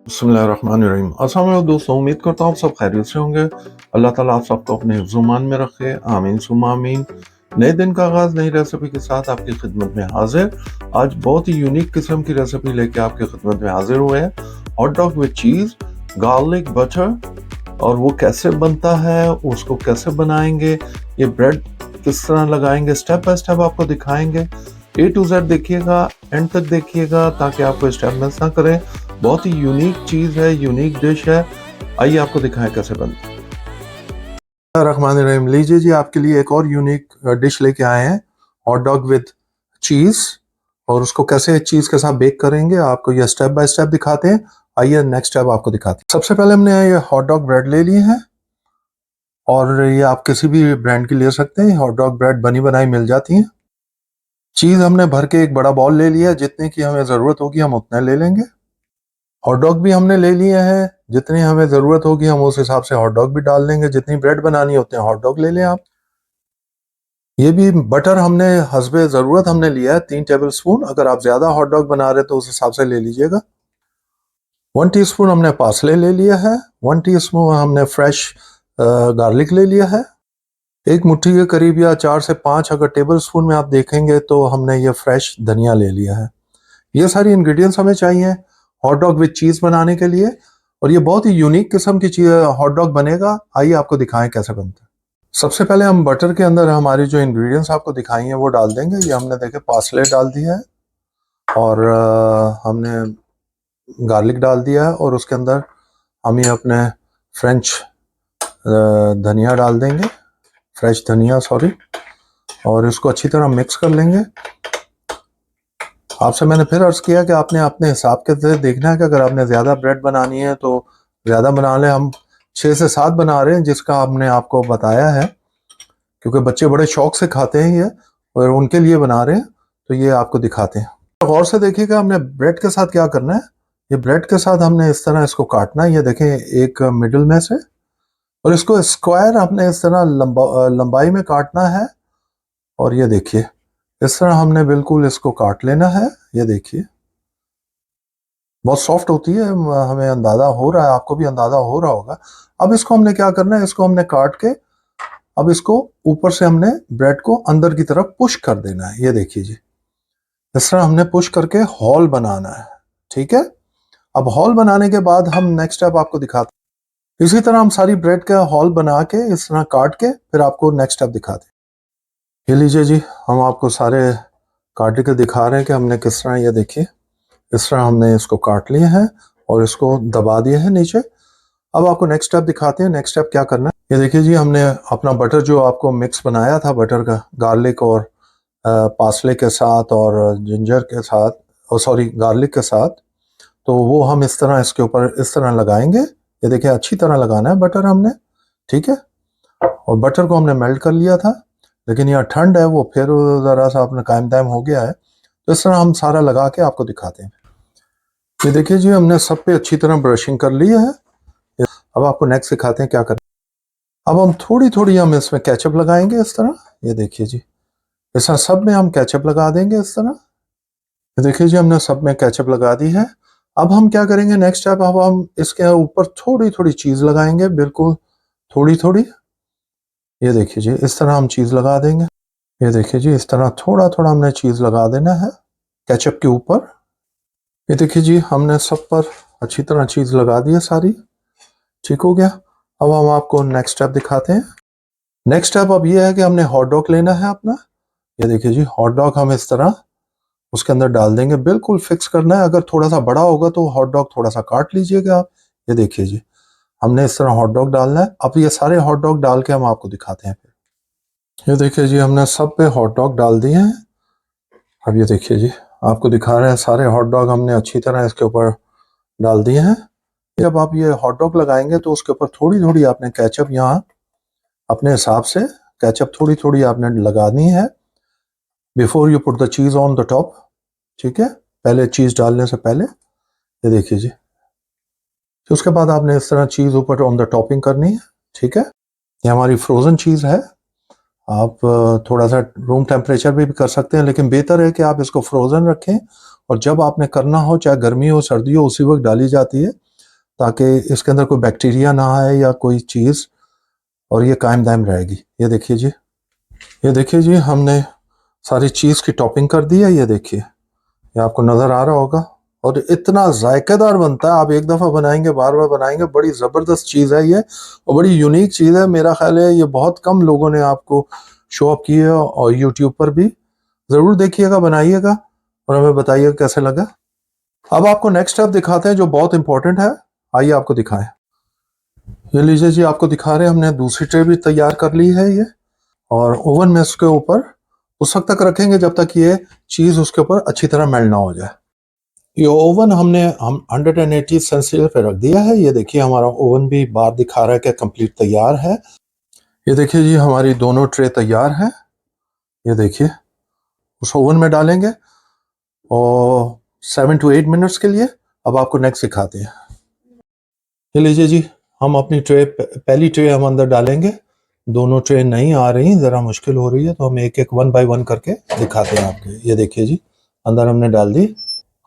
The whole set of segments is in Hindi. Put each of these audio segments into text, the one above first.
बिस्मिल्लाहिर्रहमानिर्रहीम। अस्सलाम वालेकुम दोस्तों, उम्मीद करता हूँ आप सब खैरियत से होंगे। अल्लाह ताला आप सबको अपने हिफ्ज़-ओ-मान में रखे, आमीन सुम्मा आमीन। नए दिन का आगाज़ नई रेसिपी के साथ आपकी खिदमत में हाजिर। आज बहुत ही यूनिक किस्म की रेसिपी लेके आपकी खिदमत में हाजिर हुए हैं। Hot dog with cheese, garlic butter. और वो कैसे बनता है, उसको कैसे बनाएंगे, ये ब्रेड किस तरह लगाएंगे, स्टेप बाय स्टेप आपको दिखाएंगे। ए टू जेड देखिएगा, एंड तक देखिएगा ताकि आपको स्टेप मिस ना करें। बहुत ही यूनिक चीज़ है, यूनिक डिश है। आइए आपको दिखाएं कैसे बनती है। रहमान रहीम। लीजिए जी, आपके लिए एक और यूनिक डिश लेके आए हैं, हॉट डॉग विद चीज़। और उसको कैसे चीज़ के साथ बेक करेंगे आपको ये स्टेप बाय स्टेप दिखाते हैं। आइए नेक्स्ट स्टेप आपको दिखाते हैं। सबसे पहले हमने ये हॉट डॉग ब्रेड ले लिए हैं, और ये आप किसी भी ब्रांड की ले सकते हैं। हॉट डॉग ब्रेड बनी बनाई मिल जाती है। चीज़ हमने भर के एक बड़ा बॉल ले लिया, जितने की हमें ज़रूरत होगी हम उतना ले लेंगे। हॉट डॉग भी हमने ले लिए हैं, जितनी हमें ज़रूरत होगी हम उस हिसाब से हॉट डॉग भी डाल देंगे। जितनी ब्रेड बनानी होते हैं हॉट डॉग ले लें आप। ये भी बटर हमने हस्बे ज़रूरत हमने लिया है 3 टेबल स्पून। अगर आप ज़्यादा हॉट डॉग बना रहे तो उस हिसाब से ले लीजिएगा। 1 टीस्पून हमने पार्सले ले लिया है। 1 टीस्पून हमने फ्रेश गार्लिक ले लिया है। एक मुट्ठी के करीब या 4 से 5 अगर टेबल स्पून में आप देखेंगे तो हमने ये फ्रेश धनिया ले लिया है। ये सारी इंग्रेडिएंट्स हमें चाहिए हॉट डॉग विद चीज़ बनाने के लिए। और ये बहुत ही यूनिक किस्म की चीज़ हॉट डॉग बनेगा। आइए आपको दिखाएं कैसे बनता है। सबसे पहले हम बटर के अंदर हमारी जो इंग्रेडिएंट्स आपको दिखाई हैं वो डाल देंगे। ये हमने देखे पार्सले डाल दिया है, और हमने गार्लिक डाल दिया है, और उसके अंदर हम ये अपने फ्रेंच धनिया डाल देंगे, फ्रेश धनिया सॉरी। और इसको अच्छी तरह मिक्स कर लेंगे। आपसे मैंने फिर अर्ज़ किया कि आपने अपने हिसाब के से देखना है कि अगर आपने ज़्यादा ब्रेड बनानी है तो ज़्यादा बना लें। हम 6 से 7 बना रहे हैं, जिसका हमने आपको बताया है, क्योंकि बच्चे बड़े शौक से खाते हैं ये, और उनके लिए बना रहे हैं, तो ये आपको दिखाते हैं। गौर से देखिएगा हमने ब्रेड के साथ क्या करना है। ये ब्रेड के साथ हमने इस तरह इसको काटना है। ये देखें, एक मिडिल में से, और इसको स्क्वायर हमने इस तरह लंबाई में काटना है। और ये देखिए, इस तरह हमने बिल्कुल इसको काट लेना है। ये देखिए, बहुत सॉफ्ट होती है, हमें अंदाज़ा हो रहा है, आपको भी अंदाज़ा हो रहा होगा। अब इसको हमने क्या करना है, इसको हमने काट के अब इसको ऊपर से हमने ब्रेड को अंदर की तरफ पुश कर देना है। ये देखिए जी, इस तरह हमने पुश करके हॉल बनाना है। ठीक है। अब हॉल बनाने के बाद हम नेक्स्ट स्टेप आपको दिखाते हैं। इसी तरह हम सारी ब्रेड का हॉल बना के इस तरह काट के फिर आपको नेक्स्ट स्टेप दिखाते हैं। ये लीजिए जी, हम आपको सारे काट के दिखा रहे हैं कि हमने किस तरह, ये देखिए इस तरह हमने इसको काट लिए हैं और इसको दबा दिए हैं नीचे। अब आपको नेक्स्ट स्टेप दिखाते हैं। नेक्स्ट स्टेप क्या करना है, ये देखिए जी, हमने अपना बटर जो आपको मिक्स बनाया था बटर का, गार्लिक और पार्सले के साथ और जिंजर के साथ, और सॉरी गार्लिक के साथ, तो वो हम इस तरह इसके ऊपर इस तरह लगाएंगे। ये देखिए, अच्छी तरह लगाना है बटर हमने। ठीक है। और बटर को हमने मेल्ट कर लिया था, लेकिन यहाँ ठंड है, वो फिर ज़रा सा अपना कायम दायम हो गया है, तो इस तरह हम सारा लगा के आपको दिखाते हैं। ये देखिए जी, हमने सब पे अच्छी तरह ब्रशिंग कर ली है। अब आपको नेक्स्ट सिखाते हैं क्या करना। अब हम थोड़ी थोड़ी हम इसमें केचप लगाएंगे इस तरह। ये देखिए जी, इस तरह सब में हम केचप लगा देंगे इस तरह। ये देखिए जी, हमने सब में केचप लगा दी है। अब हम क्या करेंगे नेक्स्ट स्टेप, अब हम इसके ऊपर थोड़ी थोड़ी चीज़ लगाएंगे, बिल्कुल थोड़ी थोड़ी। ये देखिए जी, इस तरह हम चीज़ लगा देंगे। ये देखिए जी, इस तरह थोड़ा थोड़ा हमने चीज़ लगा देना है केचप के ऊपर। ये देखिए जी, हमने सब पर अच्छी तरह चीज़ लगा दी है सारी। ठीक हो गया। अब हम आपको नेक्स्ट स्टेप दिखाते हैं। नेक्स्ट स्टेप अब ये है कि हमने हॉट डॉग लेना है अपना। ये देखिए जी, हॉट डॉग हम इस तरह उसके अंदर डाल देंगे, बिल्कुल फिक्स करना है। अगर थोड़ा सा बड़ा होगा तो हॉट डॉग थोड़ा सा काट लीजिएगा आप। ये देखिए जी, हमने इस तरह हॉट डॉग डालना है। अब ये सारे हॉट डॉग डाल के हम आपको दिखाते हैं। ये देखिए जी, हमने सब पे हॉट डॉग डाल दिए हैं। अब ये देखिए जी, आपको दिखा रहे हैं सारे हॉट डॉग हमने अच्छी तरह इसके ऊपर डाल दिए हैं। जब आप ये हॉट डॉग लगाएंगे तो उसके ऊपर थोड़ी थोड़ी आपने केचप यहाँ अपने हिसाब से केचप थोड़ी थोड़ी आपने लगानी है, before you put the cheese on the top. ठीक है, पहले चीज़ डालने से पहले। ये देखिए जी, तो उसके बाद आपने इस तरह चीज़ ऊपर ऑन द टॉपिंग करनी है। ठीक है। ये हमारी फ्रोज़न चीज़ है। आप थोड़ा सा रूम टेम्परेचर भी कर सकते हैं, लेकिन बेहतर है कि आप इसको फ्रोज़न रखें, और जब आपने करना हो, चाहे गर्मी हो सर्दी हो, उसी वक्त डाली जाती है। ताकि इसके अंदर कोई बैक्टीरिया ना आए या कोई चीज़, और ये कायम दायम रहेगी। ये देखिए जी, ये देखिए जी, हमने सारी चीज़ की टॉपिंग कर दी है। ये देखिए, ये आपको नज़र आ रहा होगा, और इतना जायकेदार बनता है। आप एक दफ़ा बनाएंगे, बार बार बनाएंगे, बड़ी ज़बरदस्त चीज़ है ये, और बड़ी यूनिक चीज़ है। मेरा ख्याल है ये बहुत कम लोगों ने आपको शो अप की है, और यूट्यूब पर भी। ज़रूर देखिएगा, बनाइएगा और हमें बताइएगा कैसे लगा। अब आपको नेक्स्ट स्टेप दिखाते हैं जो बहुत इंपॉर्टेंट है। आइए आपको दिखाएं। ये लीजिए जी, आपको दिखा रहे हैं, हमने दूसरी ट्रे भी तैयार कर ली है ये, और ओवन में इसके ऊपर उस वक्त तक रखेंगे जब तक ये चीज़ उसके ऊपर अच्छी तरह मेल्ट ना हो जाए। ये ओवन हम 180 सेल्सियस पे रख दिया है। ये देखिए, हमारा ओवन भी बाहर दिखा रहा है कि कंप्लीट तैयार है। ये देखिए जी, हमारी दोनों ट्रे तैयार हैं। ये देखिए, उस ओवन में डालेंगे और 7 to 8 मिनट्स के लिए। अब आपको नेक्स्ट दिखाते हैं। ये लीजिए जी, हम अपनी ट्रे, पहली ट्रे हम अंदर डालेंगे। दोनों ट्रे नहीं आ रही, ज़रा मुश्किल हो रही है, तो हम एक एक 1 by 1 करके दिखाते हैं आपके। ये देखिए जी, अंदर हमने डाल दी।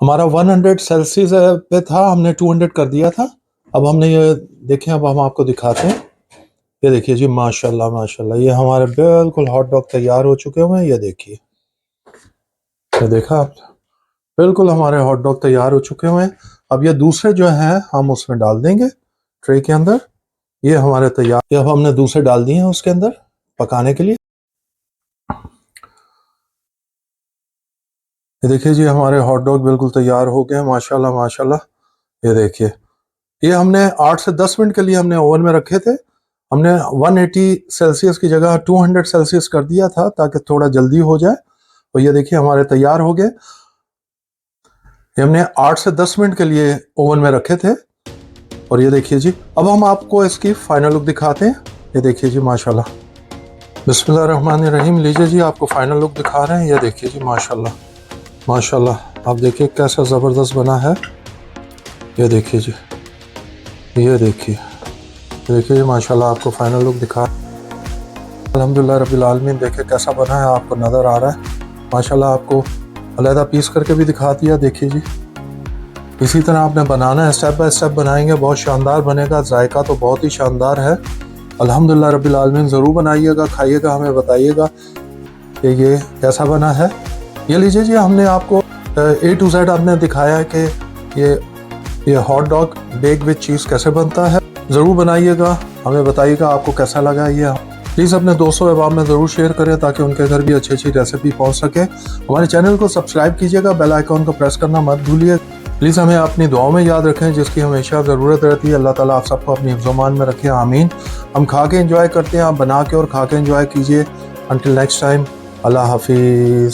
हमारा 100 सेल्सियस पे था, हमने 200 कर दिया था। अब हमने ये देखें, अब हम आपको दिखाते हैं। ये देखिए जी, माशाल्लाह माशाल्लाह, ये हमारे बिल्कुल हॉट डॉग तैयार हो चुके हुए हैं। ये देखिए, ये देखा आप, बिल्कुल हमारे हॉट डॉग तैयार हो चुके हुए हैं। अब ये दूसरे जो हैं हम उसमें डाल देंगे ट्रे के अंदर। ये हमारे तैयार, ये अब हमने दूसरे डाल दिए हैं उसके अंदर पकाने के लिए। ये देखिए जी, हमारे हॉट डॉग बिल्कुल तैयार हो गए हैं, माशाल्लाह माशाल्लाह। ये देखिए, ये हमने 8 से 10 मिनट के लिए हमने ओवन में रखे थे। हमने 180 सेल्सियस की जगह 200 सेल्सियस कर दिया था ताकि थोड़ा जल्दी हो जाए। और ये देखिए, हमारे तैयार हो गए। ये हमने 8 से 10 मिनट के लिए ओवन में रखे थे। और ये देखिए जी, अब हम आपको इसकी फाइनल लुक दिखाते हैं। ये देखिए जी, माशाल्लाह, बिस्मिल्लाहिर्रहमानिर्रहीम। लीजिए जी, आपको फाइनल लुक दिखा रहे हैं। ये देखिए जी, माशाल्लाह माशाल्लाह, आप देखिए कैसा ज़बरदस्त बना है। ये देखिए जी, ये देखिए, देखिए जी, माशाल्लाह, आपको फाइनल लुक दिखा। अल्हम्दुलिल्लाह रब्बिल आलमीन, देखिए कैसा बना है, आपको नज़र आ रहा है। माशाल्लाह, आपको अलहदा पीस करके भी दिखा दिया। देखिए जी, इसी तरह आपने बनाना है, स्टेप बाय स्टेप बनाएंगे, बहुत शानदार बनेगा। जायका तो बहुत ही शानदार है। अल्हम्दुलिल्लाह रब्बिल आलमीन, ज़रूर बनाइएगा, खाइएगा, हमें बताइएगा कि ये कैसा बना है। ये लीजिए जी, हमने आपको A to Z आपने दिखाया है कि ये hot dog bake with cheese कैसे बनता है। ज़रूर बनाइएगा, हमें बताइएगा आपको कैसा लगा। ये प्लीज़ अपने दोस्तों अहबाब में ज़रूर शेयर करें ताकि उनके घर भी अच्छी अच्छी रेसिपी पहुंच सके। हमारे चैनल को सब्सक्राइब कीजिएगा, बेल आइकॉन को प्रेस करना मत भूलिए। प्लीज़ हमें अपनी दुआओं में याद रखें, जिसकी हमेशा ज़रूरत रहती है। अल्लाह ताला आप सबको अपनी हिफ्ज़-ओ-मान में रखे, आमीन। हम खा के एंजॉय करते हैं, आप बना के और खा के एंजॉय कीजिए। अंटिल नेक्स्ट टाइम, अल्लाह हाफिज़।